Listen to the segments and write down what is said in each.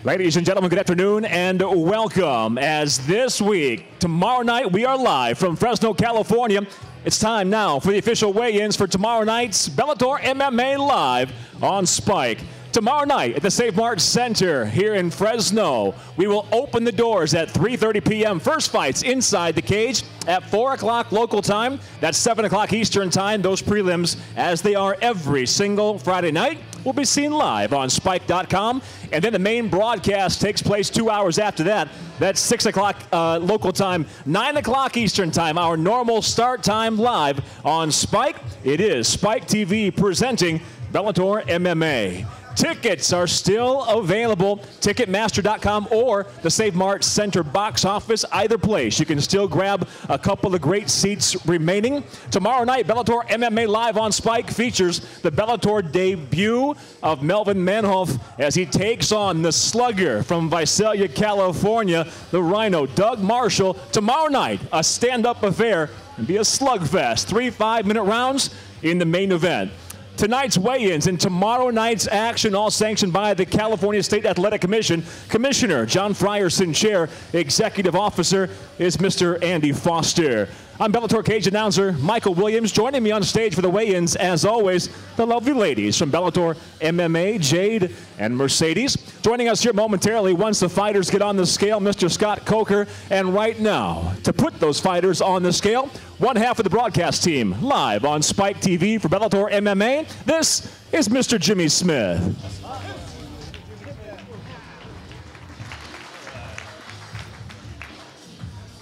Ladies and gentlemen, good afternoon and welcome. As this week, tomorrow night, we are live from Fresno, California. It's time now for the official weigh-ins for tomorrow night's Bellator MMA Live on Spike. Tomorrow night at the Save Mart Center here in Fresno, we will open the doors at 3:30 p.m. First fights inside the cage at 4 o'clock local time. That's 7 o'clock Eastern time. Those prelims, as they are every single Friday night, will be seen live on Spike.com. And then the main broadcast takes place 2 hours after that. That's 6 o'clock local time, 9 o'clock Eastern time, our normal start time live on Spike. It is Spike TV presenting Bellator MMA. Tickets are still available, Ticketmaster.com or the Save Mart Center box office, either place. You can still grab a couple of great seats remaining. Tomorrow night, Bellator MMA Live on Spike features the Bellator debut of Melvin Manhoef as he takes on the slugger from Visalia, California, the Rhino, Doug Marshall. Tomorrow night, a stand-up affair and be a slugfest. 3 5-minute rounds in the main event. Tonight's weigh-ins and tomorrow night's action, all sanctioned by the California State Athletic Commission. Commissioner John Frierson, Chair, Executive Officer is Mr. Andy Foster. I'm Bellator Cage announcer Michael Williams. Joining me on stage for the weigh-ins, as always, the lovely ladies from Bellator MMA, Jade and Mercedes. Joining us here momentarily once the fighters get on the scale, Mr. Scott Coker. And right now, to put those fighters on the scale, one half of the broadcast team live on Spike TV for Bellator MMA. This is Mr. Jimmy Smith.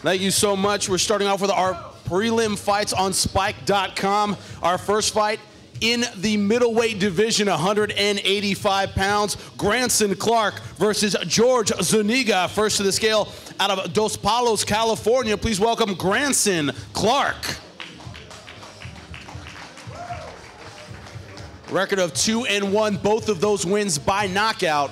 Thank you so much. We're starting off with our prelim fights on Spike.com. Our first fight in the middleweight division, 185 pounds. Granson Clark versus George Zuniga. First to the scale out of Dos Palos, California. Please welcome Granson Clark. Record of 2-1, both of those wins by knockout.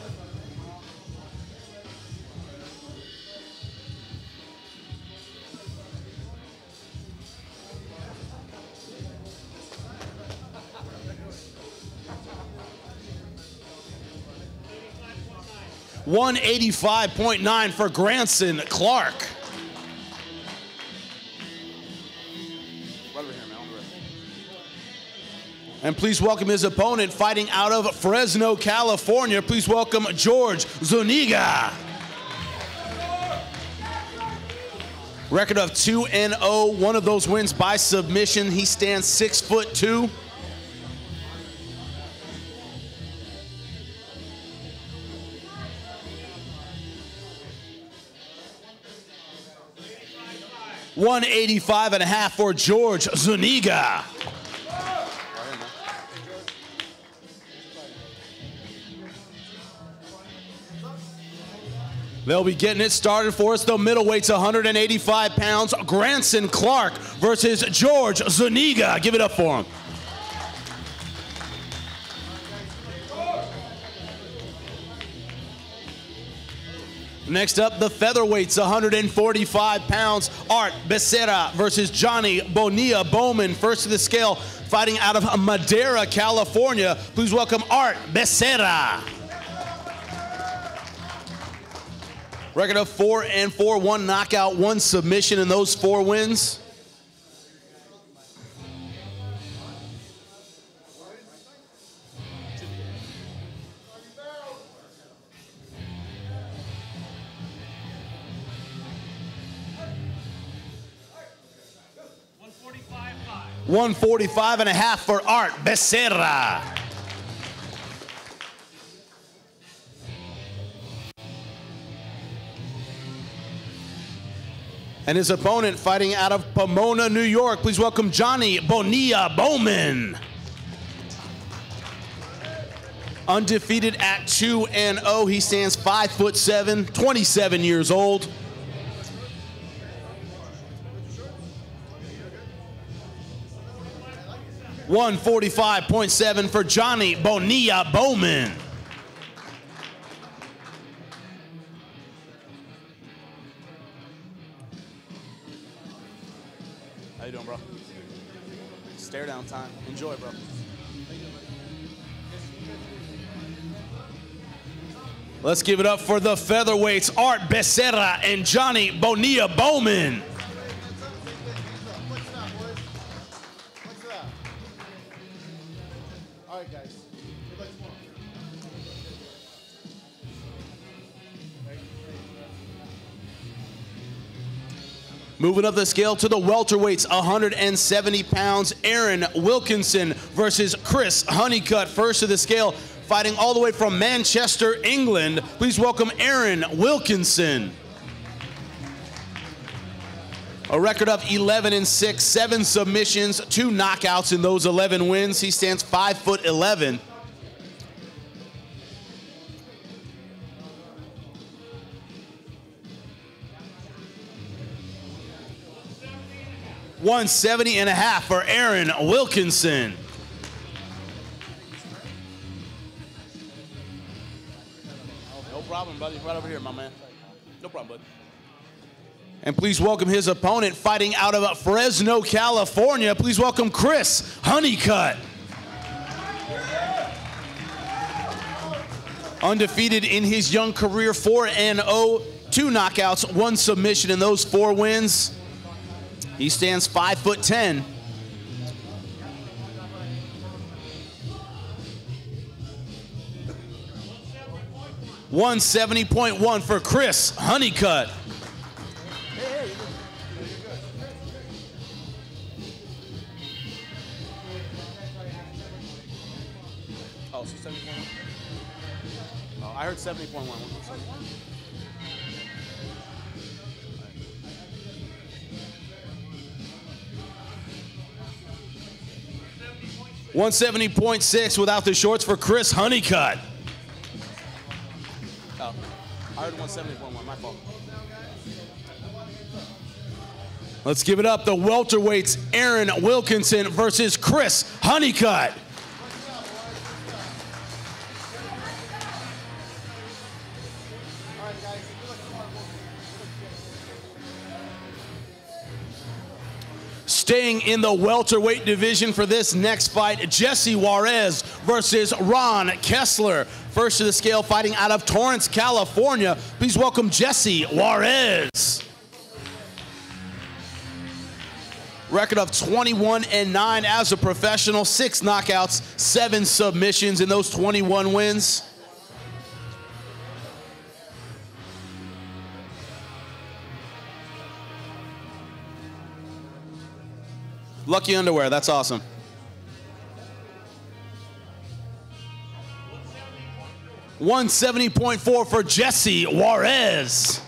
$185.9 for Granson Clark. And please welcome his opponent fighting out of Fresno, California. Please welcome George Zuniga. Record of 2-0, one of those wins by submission. He stands 6'2". $185.5 for George Zuniga. They'll be getting it started for us. The middleweights, 185 pounds. Granson Clark versus George Zuniga. Give it up for him. Next up, the featherweights, 145 pounds. Art Becerra versus Johnny Bonilla Bowman. First to the scale, fighting out of Madera, California. Please welcome Art Becerra. Record of 4-4, 1 knockout, 1 submission in those 4 wins. $145.5 for Art Becerra. And his opponent fighting out of Pomona, New York. Please welcome Johnny Bonilla Bowman. Undefeated at 2-0. He stands 5'7", 27 years old. $145.7 for Johnny Bonilla Bowman. How you doing, bro? Stare down time. Enjoy, bro. Let's give it up for the featherweights, Art Becerra and Johnny Bonilla Bowman. All right, guys. Moving up the scale to the welterweights, 170 pounds, Aaron Wilkinson versus Chris Honeycutt. First of the scale, fighting all the way from Manchester, England. Please welcome Aaron Wilkinson. A record of 11-6, 7 submissions, 2 knockouts in those 11 wins. He stands 5'11". 170.5 for Aaron Wilkinson. No problem, buddy. Right over here, my man. No problem, bud. And please welcome his opponent, fighting out of Fresno, California. Please welcome Chris Honeycutt. Undefeated in his young career, 4-0, 2 knockouts, 1 submission in those 4 wins. He stands 5'10". $170.1 for Chris Honeycutt. Oh, so 70.1? Oh, I heard 70.1. 170.6 without the shorts for Chris Honeycutt. Oh, I heard 170.1, my fault. Let's give it up, the welterweights, Aaron Wilkinson versus Chris Honeycutt. Staying in the welterweight division for this next fight, Jesse Juarez versus Ron Kessler. First of the scale, fighting out of Torrance, California. Please welcome Jesse Juarez. Record of 21-9 as a professional, 6 knockouts, 7 submissions in those 21 wins. Lucky underwear, that's awesome. $170.4 for Jesse Juarez.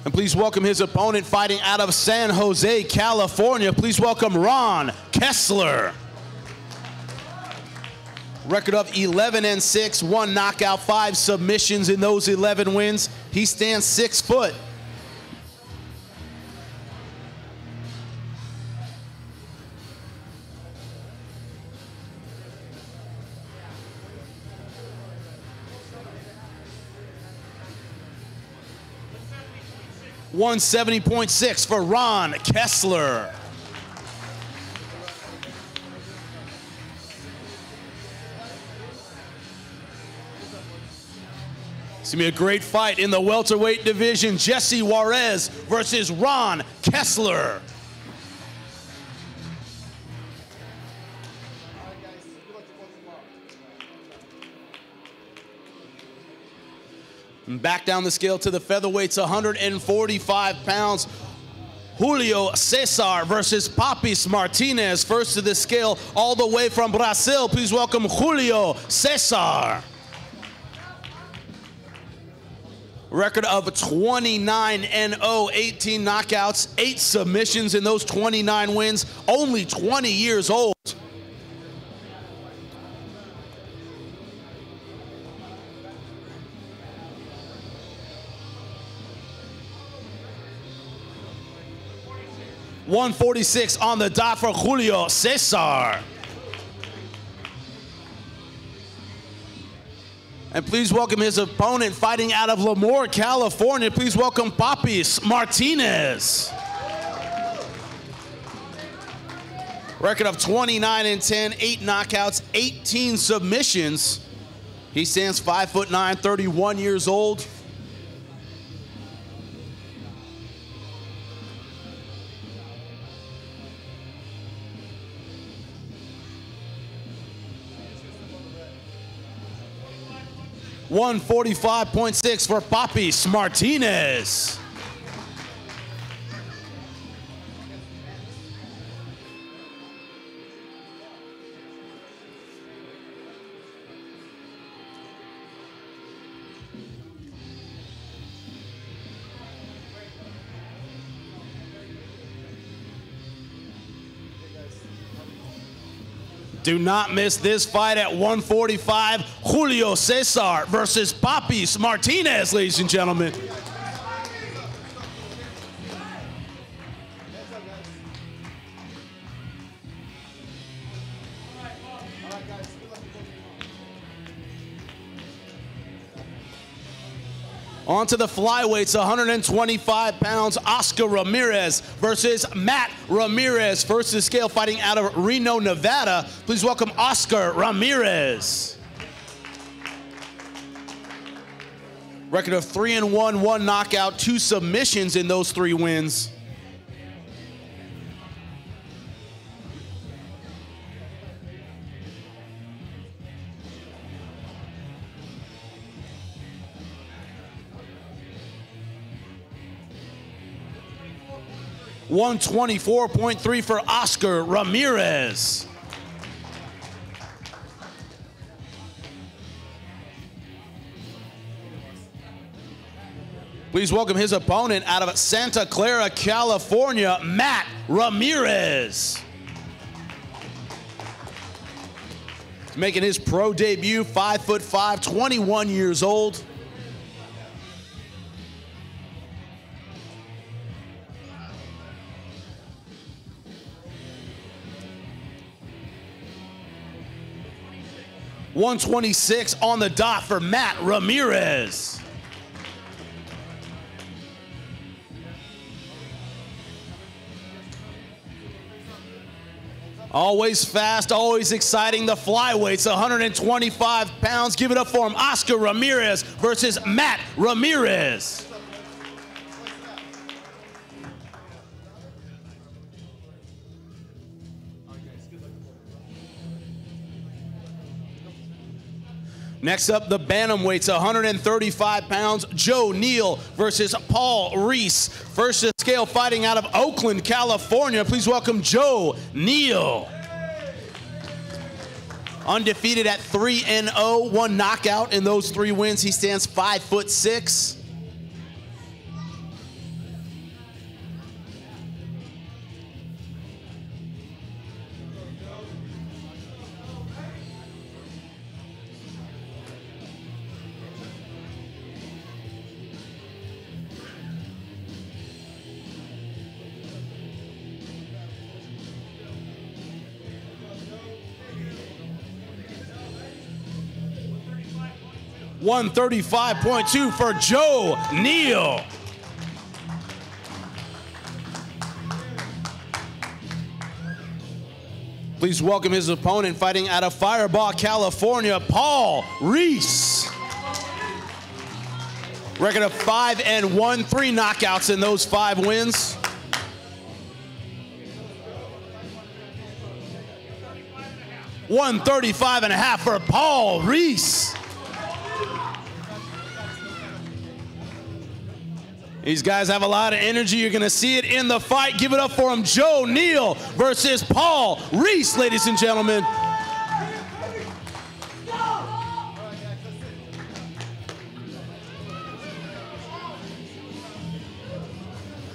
And please welcome his opponent, fighting out of San Jose, California. Please welcome Ron Kessler. Record of 11-6, 1 knockout, 5 submissions in those 11 wins. He stands 6 foot. $170.6 for Ron Kessler. It's going to be a great fight in the welterweight division. Jesse Juarez versus Ron Kessler. And back down the scale to the featherweights, 145 pounds. Julio Cesar versus Papis Martinez. First to the scale, all the way from Brazil. Please welcome Julio Cesar. Record of 29-0, 18 knockouts, 8 submissions in those 29 wins. Only 20 years old. $146 on the dot for Julio Cesar. And please welcome his opponent, fighting out of Lemoore, California. Please welcome Papis Martinez. Record of 29-10, 8 knockouts, 18 submissions. He stands 5'9", 31 years old. $145.6 for Papis Martinez. Do not miss this fight at 145. Julio Cesar versus Papis Martinez, ladies and gentlemen. On to the flyweights, 125 pounds, Oscar Ramirez versus Matt Ramirez. First to the scale, fighting out of Reno, Nevada. Please welcome Oscar Ramirez. Record of 3-1, 1 knockout, 2 submissions in those 3 wins. $124.3 for Oscar Ramirez. Please welcome his opponent out of Santa Clara, California, Matt Ramirez. He's making his pro debut, 5'5", 21 years old. $126 on the dot for Matt Ramirez. Always fast, always exciting. The flyweights, 125 pounds. Give it up for him. Oscar Ramirez versus Matt Ramirez. Next up, the bantamweights, 135 pounds, Joe Neal versus Paul Reese. First to the scale, fighting out of Oakland, California. Please welcome Joe Neal. Undefeated at 3-0, 1 knockout in those 3 wins. He stands 5'6". $135.2 for Joe Neal. Please welcome his opponent, fighting out of Firebaugh, California, Paul Reese. Record of 5-1, 3 knockouts in those 5 wins. $135.5 for Paul Reese. These guys have a lot of energy. You're going to see it in the fight. Give it up for him. Joe Neal versus Paul Reese, ladies and gentlemen.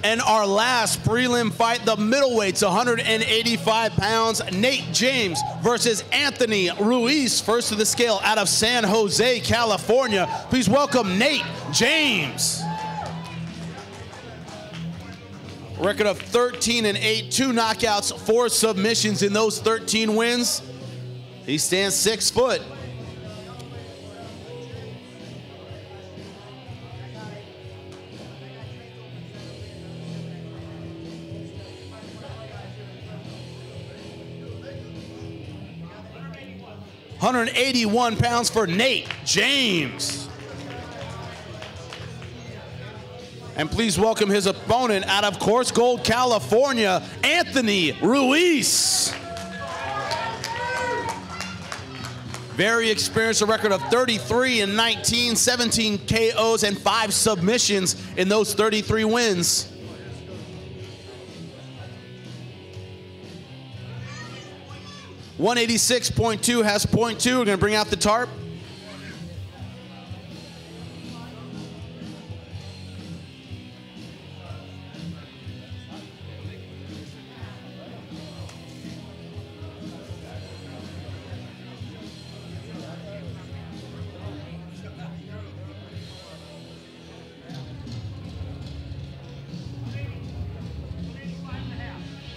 And our last prelim fight, the middleweights, 185 pounds, Nate James versus Anthony Ruiz. First to the scale out of San Jose, California. Please welcome Nate James. Record of 13-8, 2 knockouts, 4 submissions in those 13 wins. He stands 6 foot. 181 pounds for Nate James. And please welcome his opponent out of Coarse Gold, California, Anthony Ruiz. Very experienced, a record of 33-19, 17 KOs and 5 submissions in those 33 wins. .186.2 has .2. We're gonna bring out the tarp.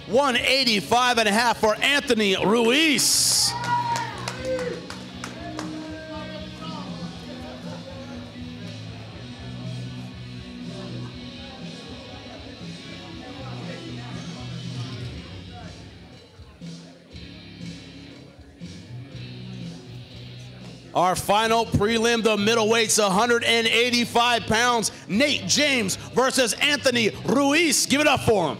$185.5 for Anthony Ruiz. Our final prelim, the middleweights, 185 pounds. Nate James versus Anthony Ruiz. Give it up for him.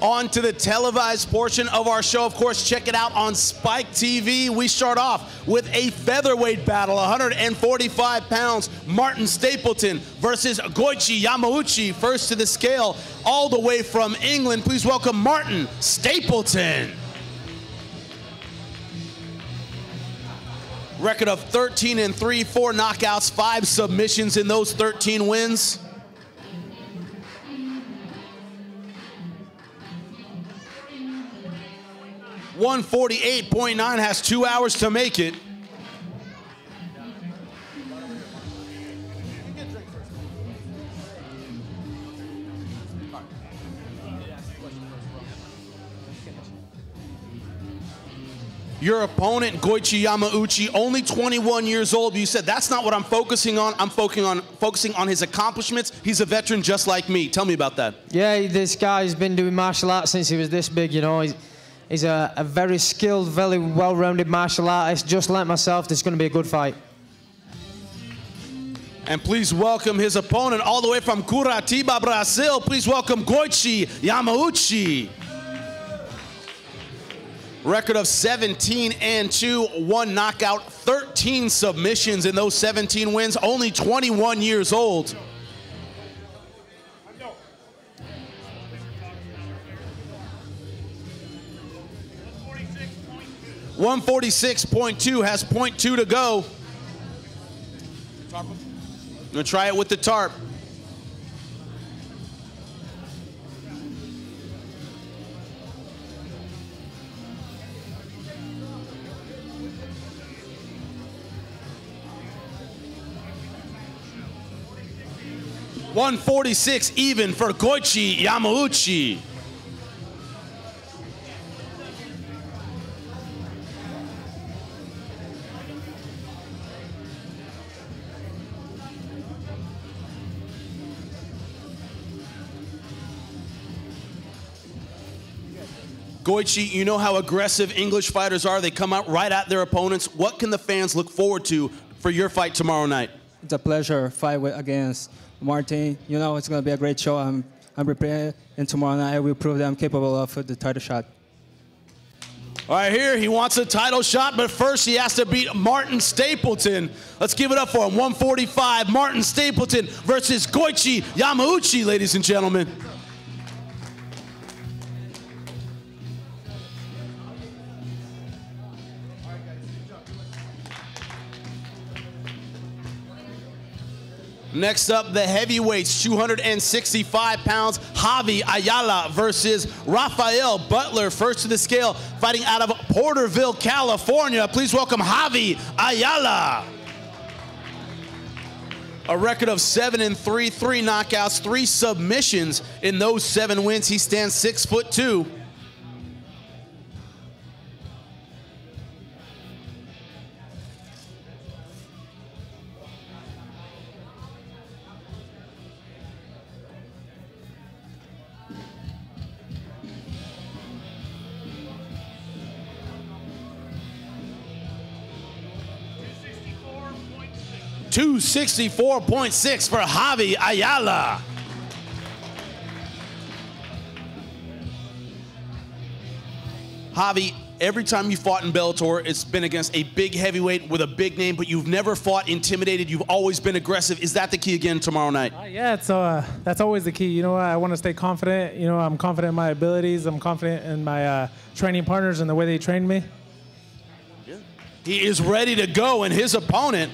On to the televised portion of our show. Of course, check it out on Spike TV. We start off with a featherweight battle, 145 pounds. Martin Stapleton versus Goichi Yamauchi, first to the scale, all the way from England. Please welcome Martin Stapleton. Record of 13-3, 4 knockouts, 5 submissions in those 13 wins. .148.9 has 2 hours to make it. Your opponent, Goichi Yamauchi, only 21 years old. You said, that's not what I'm focusing on. I'm focusing on his accomplishments. He's a veteran just like me. Tell me about that. Yeah, this guy's been doing martial arts since he was this big, you know. He's a very skilled, very well-rounded martial artist. Just like myself, this is going to be a good fight. And please welcome his opponent all the way from Curitiba, Brazil. Please welcome Goichi Yamauchi. Record of 17-2, 1 knockout, 13 submissions in those 17 wins. Only 21 years old. 146.2 has .2 to go. I'm gonna try it with the tarp. .146 even for Goichi Yamauchi. Goichi, you know how aggressive English fighters are. They come out right at their opponents. What can the fans look forward to for your fight tomorrow night? It's a pleasure fight against Martin. You know, it's going to be a great show. I'm prepared, and tomorrow night I will prove that I'm capable of the title shot. All right, here he wants a title shot, but first he has to beat Martin Stapleton. Let's give it up for him. 145, Martin Stapleton versus Goichi Yamauchi, ladies and gentlemen. Next up, the heavyweights, 265 pounds, Javi Ayala versus Rafael Butler, first to the scale, fighting out of Porterville, California. Please welcome Javi Ayala. A record of 7-3, 3 knockouts, 3 submissions in those 7 wins. He stands 6'2". 264.6 for Javi Ayala. Javi, every time you fought in Bellator, it's been against a big heavyweight with a big name, but you've never fought intimidated. You've always been aggressive. Is that the key again tomorrow night? Yeah, that's always the key. You know, I want to stay confident. You know, I'm confident in my abilities. I'm confident in my training partners and the way they trained me. Yeah. He is ready to go, and his opponent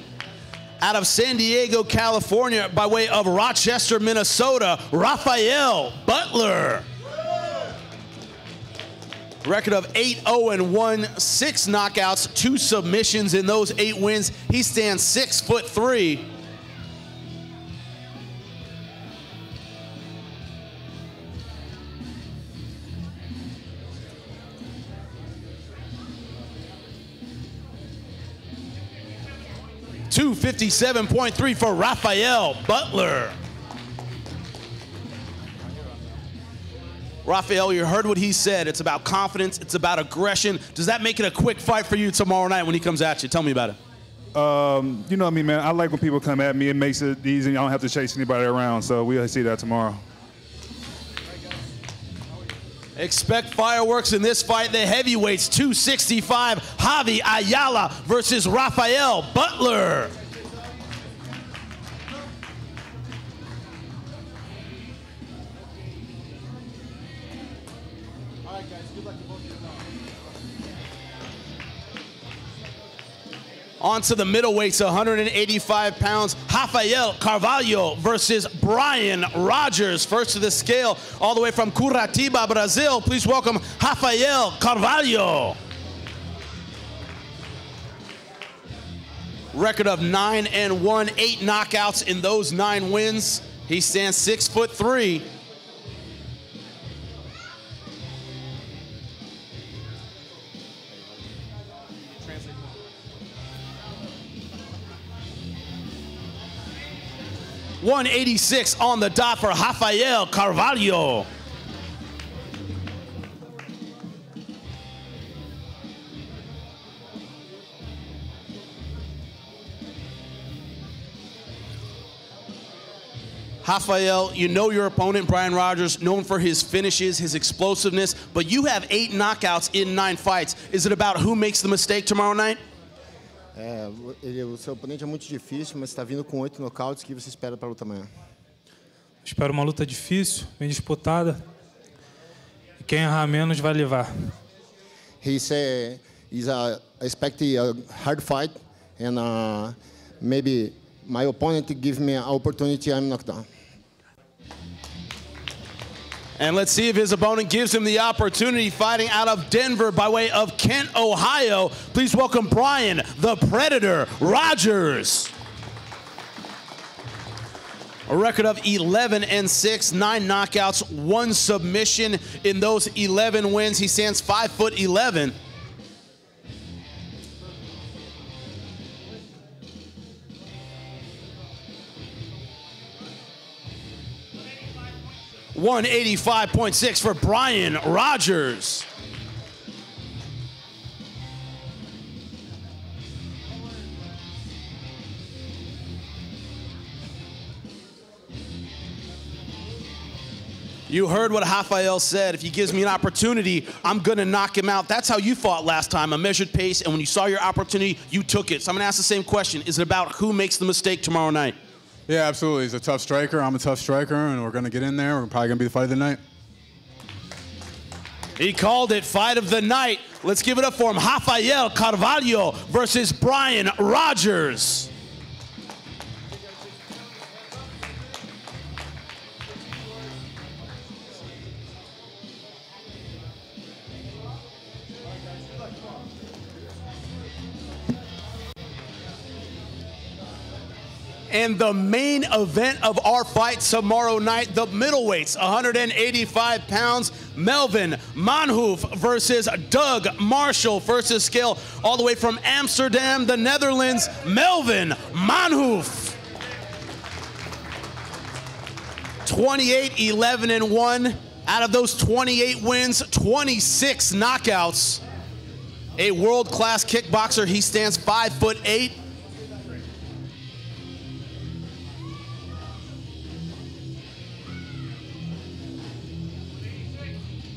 out of San Diego, California, by way of Rochester, Minnesota, Rafael Butler. Record of 8-0-1, 6 knockouts, 2 submissions in those 8 wins. He stands 6'3". $257.3 for Rafael Butler. Rafael, you heard what he said. It's about confidence. It's about aggression. Does that make it a quick fight for you tomorrow night when he comes at you? Tell me about it. You know what I mean, man. I like when people come at me. It makes it easy. I don't have to chase anybody around. So we'll see that tomorrow. Expect fireworks in this fight. The heavyweights, 265, Javi Ayala versus Rafael Butler. On to the middleweights, 185 pounds, Rafael Carvalho versus Brian Rogers. First to the scale, all the way from Curitiba, Brazil. Please welcome Rafael Carvalho. Record of 9-1, 8 knockouts in those 9 wins. He stands 6'3". $186 on the dot for Rafael Carvalho. Rafael, you know your opponent, Brian Rogers, known for his finishes, his explosiveness, but you have 8 knockouts in 9 fights. Is it about who makes the mistake tomorrow night? O seu oponente é muito difícil, mas está vindo com 8 nocautes. O que você espera para a luta amanhã? Espero uma luta difícil, bem disputada. E quem errar menos vai levar. He said I expect a hard fight, and maybe my opponent give me an opportunity. I'm knocked down. And let's see if his opponent gives him the opportunity. Fighting out of Denver by way of Kent, Ohio. Please welcome Brian, the Predator Rogers. A record of 11-6, 9 knockouts, 1 submission in those 11 wins. He stands 5'11". $185.6 for Brian Rogers. You heard what Rafael said. If he gives me an opportunity, I'm going to knock him out. That's how you fought last time, a measured pace, and when you saw your opportunity, you took it. So I'm going to ask the same question. Is it about who makes the mistake tomorrow night? Yeah, absolutely. He's a tough striker. I'm a tough striker, and we're going to get in there. We're probably going to be the fight of the night. He called it fight of the night. Let's give it up for him. Rafael Carvalho versus Brian Rogers. And the main event of our fight tomorrow night, the middleweights, 185 pounds, Melvin Manhoef versus Doug Marshall. First to scale, all the way from Amsterdam, the Netherlands, Melvin Manhoef. 28-11-1. Out of those 28 wins, 26 knockouts. A world-class kickboxer. He stands 5'8".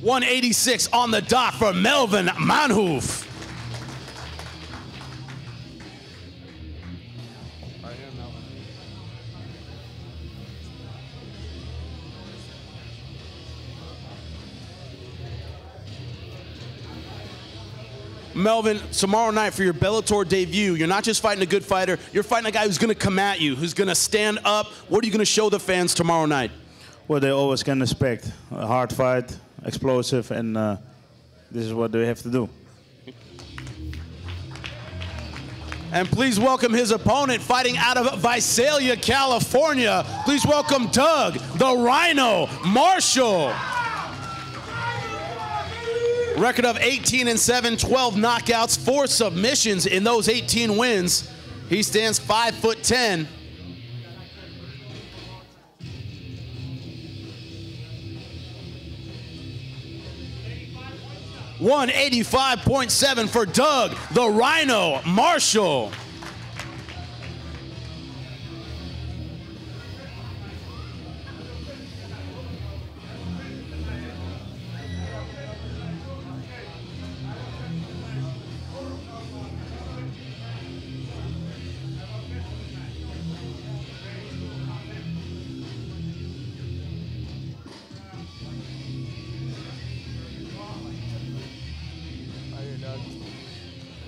186 on the dot for Melvin Manhoef. Melvin, tomorrow night for your Bellator debut, you're not just fighting a good fighter, you're fighting a guy who's going to come at you, who's going to stand up. What are you going to show the fans tomorrow night? What they always can expect. A hard fight, explosive, and this is what they have to do. And please welcome his opponent fighting out of Visalia, California. Please welcome Doug, the Rhino, Marshall. Record of 18-7, 12 knockouts, 4 submissions in those 18 wins. He stands 5'10". $185.7 for Doug, the Rhino, Marshall.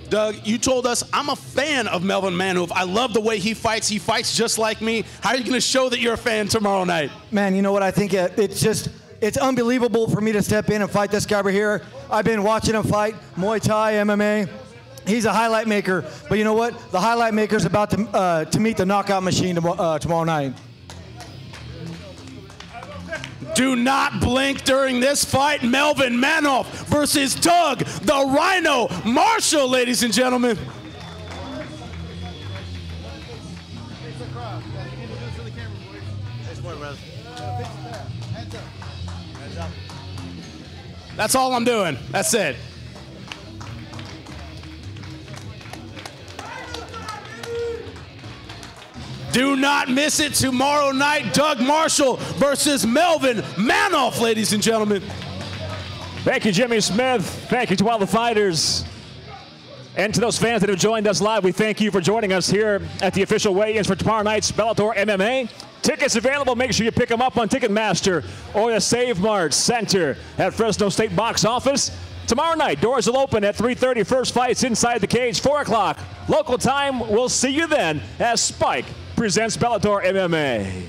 Doug, you told us, I'm a fan of Melvin Manhoef. I love the way he fights. He fights just like me. How are you going to show that you're a fan tomorrow night? Man, you know what? I think it's unbelievable for me to step in and fight this guy over here. I've been watching him fight Muay Thai, MMA. He's a highlight maker. But you know what? The highlight maker is about to meet the knockout machine tomorrow night. Do not blink during this fight. Melvin Manhoef versus Doug, the Rhino, Marshall, ladies and gentlemen. That's all I'm doing. That's it. Do not miss it tomorrow night. Doug Marshall versus Melvin Manhoef, ladies and gentlemen. Thank you, Jimmy Smith. Thank you to all the fighters. And to those fans that have joined us live, we thank you for joining us here at the official weigh-ins for tomorrow night's Bellator MMA. Tickets available. Make sure you pick them up on Ticketmaster or the Save Mart Center at Fresno State Box Office. Tomorrow night, doors will open at 3:30. First fights inside the cage, 4 o'clock. Local time. We'll see you then as Spike presents Bellator MMA.